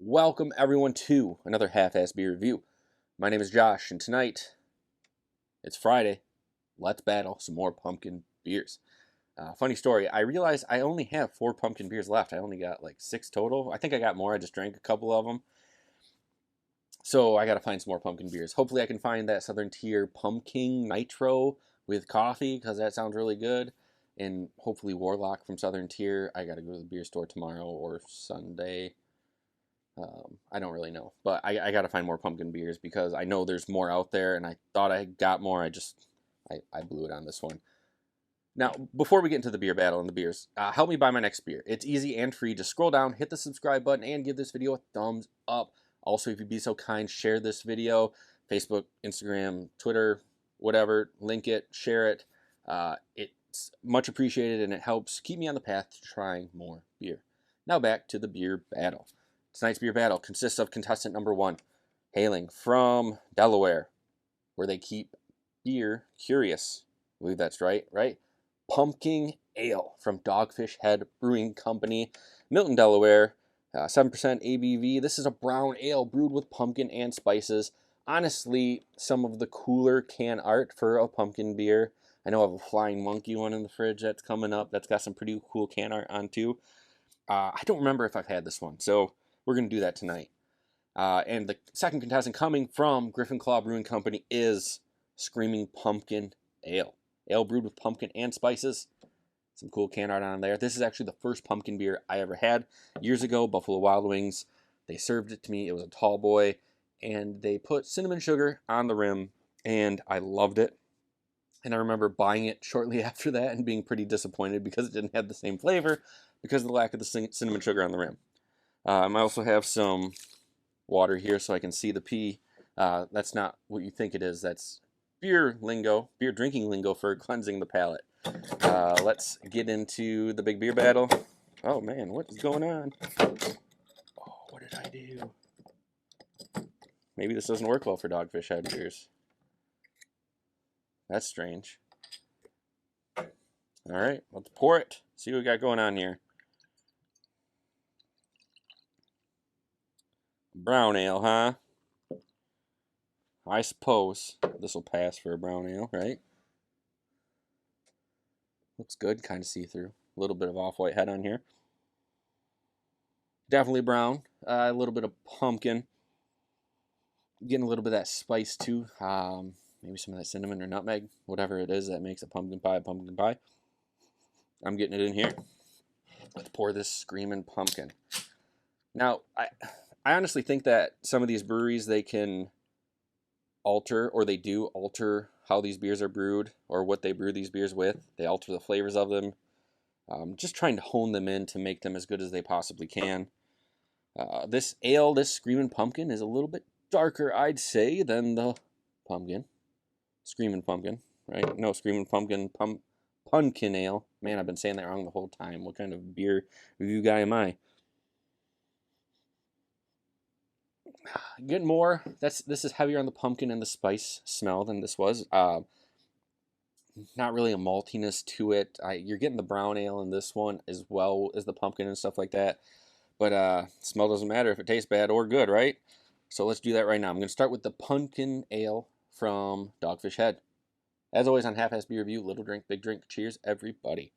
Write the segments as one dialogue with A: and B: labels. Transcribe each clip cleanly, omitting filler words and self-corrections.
A: Welcome everyone to another half-ass beer review. My name is Josh, and tonight, it's Friday. Let's battle some more pumpkin beers. Funny story, I realized I only have 4 pumpkin beers left. I only got like 6 total. I think I got more, I just drank a couple of them. So I gotta find some more pumpkin beers. Hopefully I can find that Southern Tier Pumpkin Nitro with coffee, because that sounds really good. And hopefully Warlock from Southern Tier. I gotta go to the beer store tomorrow or Sunday. I don't really know, but I got to find more pumpkin beers because I know there's more out there, and I thought I got more. I blew it on this one. Now, before we get into the beer battle and the beers, help me buy my next beer. It's easy and free. Just scroll down, hit the subscribe button, and give this video a thumbs up. Also, if you'd be so kind, share this video. Facebook, Instagram, Twitter, whatever. Link it, share it. It's much appreciated, and it helps keep me on the path to trying more beer. Now back to the beer battle. Tonight's beer battle consists of contestant number 1, hailing from Delaware, where they keep beer curious. I believe that's right? Pumpkin Ale from DogFish Head Brewing Company, Milton, Delaware, 7% ABV. This is a brown ale brewed with pumpkin and spices. Honestly, some of the cooler can art for a pumpkin beer. I know I have a Flying Monkey one in the fridge that's coming up. That's got some pretty cool can art on too. I don't remember if I've had this one, so we're going to do that tonight. And the second contestant coming from Griffin Brewing Company is Screamin Pumpkin Ale. Ale brewed with pumpkin and spices. Some cool can art on there. This is actually the first pumpkin beer I ever had. Years ago, Buffalo Wild Wings. They served it to me. It was a tall boy. And they put cinnamon sugar on the rim. And I loved it. And I remember buying it shortly after that and being pretty disappointed because it didn't have the same flavor because of the lack of the cinnamon sugar on the rim. I also have some water here so I can see the P. That's not what you think it is. That's beer lingo, beer drinking lingo for cleansing the palate. Let's get into the big beer battle. Oh man, what is going on? Oh, what did I do? Maybe this doesn't work well for Dogfish Head beers. That's strange. All right, let's pour it. See what we got going on here. Brown ale, huh? I suppose this will pass for a brown ale, right? Looks good, kind of see-through. A little bit of off-white head on here. Definitely brown. A little bit of pumpkin. Getting a little bit of that spice too. Maybe some of that cinnamon or nutmeg, whatever it is that makes a pumpkin pie. I'm getting it in here. Let's pour this Screamin' Pumpkin. Now, I honestly think that some of these breweries, they can alter, or they do alter how these beers are brewed or what they brew these beers with. They alter the flavors of them, just trying to hone them in to make them as good as they possibly can. This ale, this Screamin' Pumpkin, is a little bit darker, I'd say, than the pumpkin. Screamin' Pumpkin, right? No, Screamin' Pumpkin, Punkin Ale. Man, I've been saying that wrong the whole time. What kind of beer review guy am I? Getting more. This is heavier on the pumpkin and the spice smell than this was. Not really a maltiness to it. You're getting the brown ale in this one as well as the pumpkin and stuff like that. But smell doesn't matter if it tastes bad or good, right? So let's do that right now. I'm going to start with the pumpkin ale from Dogfish Head. As always on Half-Ass Beer Review, little drink, big drink. Cheers, everybody.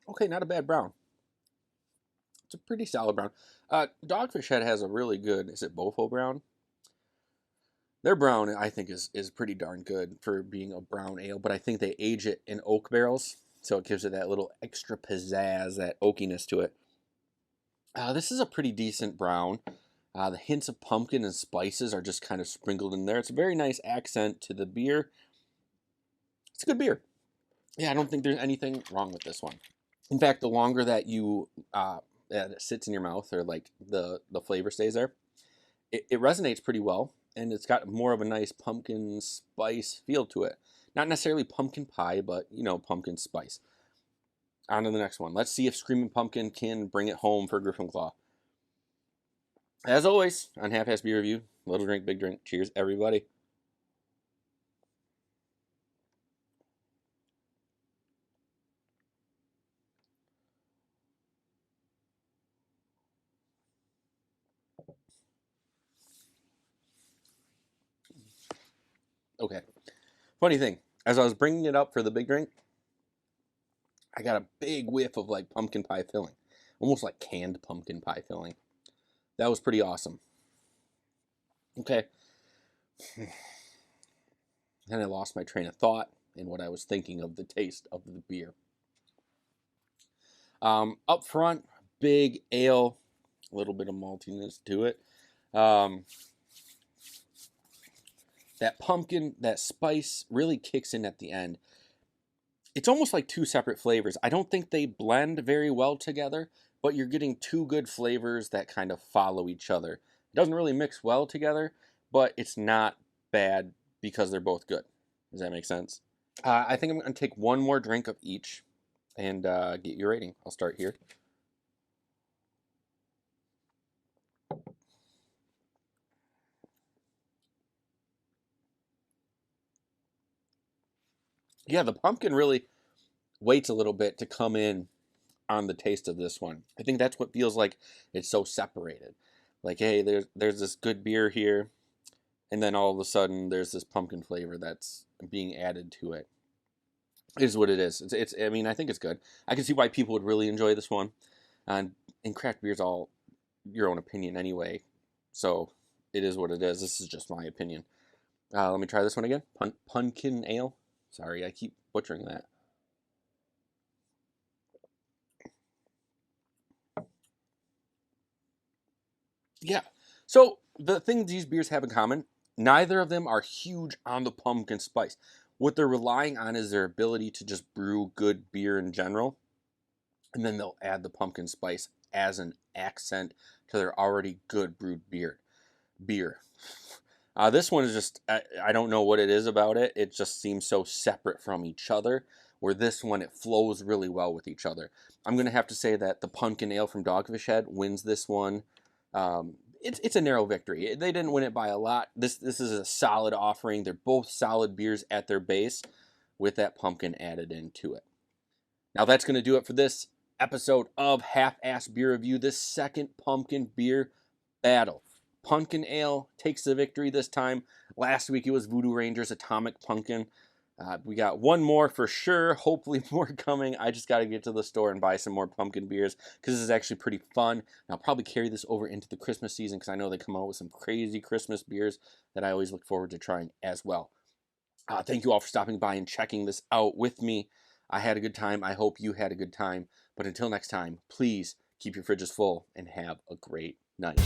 A: Okay, not a bad brown. It's a pretty solid brown. Dogfish Head has a really good, is it Bofo brown? Their brown, I think, is pretty darn good for being a brown ale, but I think they age it in oak barrels, so it gives it that little extra pizzazz, that oakiness to it. This is a pretty decent brown. The hints of pumpkin and spices are just kind of sprinkled in there. It's a very nice accent to the beer. It's a good beer. Yeah, I don't think there's anything wrong with this one. In fact, the longer that that it sits in your mouth, or like the flavor stays there, it resonates pretty well, and it's got more of a nice pumpkin spice feel to it. Not necessarily pumpkin pie, but pumpkin spice. On to the next one. Let's see if Screamin' Pumpkin can bring it home for Griffin Claw. As always, on Half-Ass Beer Review, little drink, big drink. Cheers, everybody. Okay. Funny thing, as I was bringing it up for the big drink, I got a big whiff of like pumpkin pie filling. Almost like canned pumpkin pie filling. That was pretty awesome. Okay. Then I lost my train of thought in what I was thinking of the taste of the beer. Up front, big ale, a little bit of maltiness to it. That pumpkin, that spice really kicks in at the end. It's almost like two separate flavors. I don't think they blend very well together, but you're getting two good flavors that kind of follow each other. It doesn't really mix well together, but it's not bad because they're both good. Does that make sense? I think I'm going to take one more drink of each and get your rating. I'll start here. Yeah, the pumpkin really waits a little bit to come in on the taste of this one. I think that's what feels like it's so separated. Like, hey, there's this good beer here, and then all of a sudden there's this pumpkin flavor that's being added to it. It is what it is. It's I mean, I think it's good. I can see why people would really enjoy this one. And craft beer's all your own opinion anyway. So it is what it is. This is just my opinion. Let me try this one again. Punkin ale. Sorry, I keep butchering that. Yeah. So the thing these beers have in common, neither of them are huge on the pumpkin spice. What they're relying on is their ability to just brew good beer in general. And then they'll add the pumpkin spice as an accent to their already good brewed beer. This one is just, I don't know what it is about it. It just seems so separate from each other. Where this one, it flows really well with each other. I'm going to have to say that the pumpkin ale from DogFish Head wins this one. It's a narrow victory. They didn't win it by a lot. This is a solid offering. They're both solid beers at their base with that pumpkin added into it. Now that's going to do it for this episode of Half-Ass Beer Review, this second pumpkin beer battle. Punkin Ale takes the victory this time. Last week it was Voodoo Ranger's Atomic Punkin. We got one more for sure, hopefully more coming. I just got to get to the store and buy some more pumpkin beers because this is actually pretty fun. And I'll probably carry this over into the Christmas season because I know they come out with some crazy Christmas beers that I always look forward to trying as well. Thank you all for stopping by and checking this out with me. I had a good time. I hope you had a good time. But until next time, please keep your fridges full and have a great night.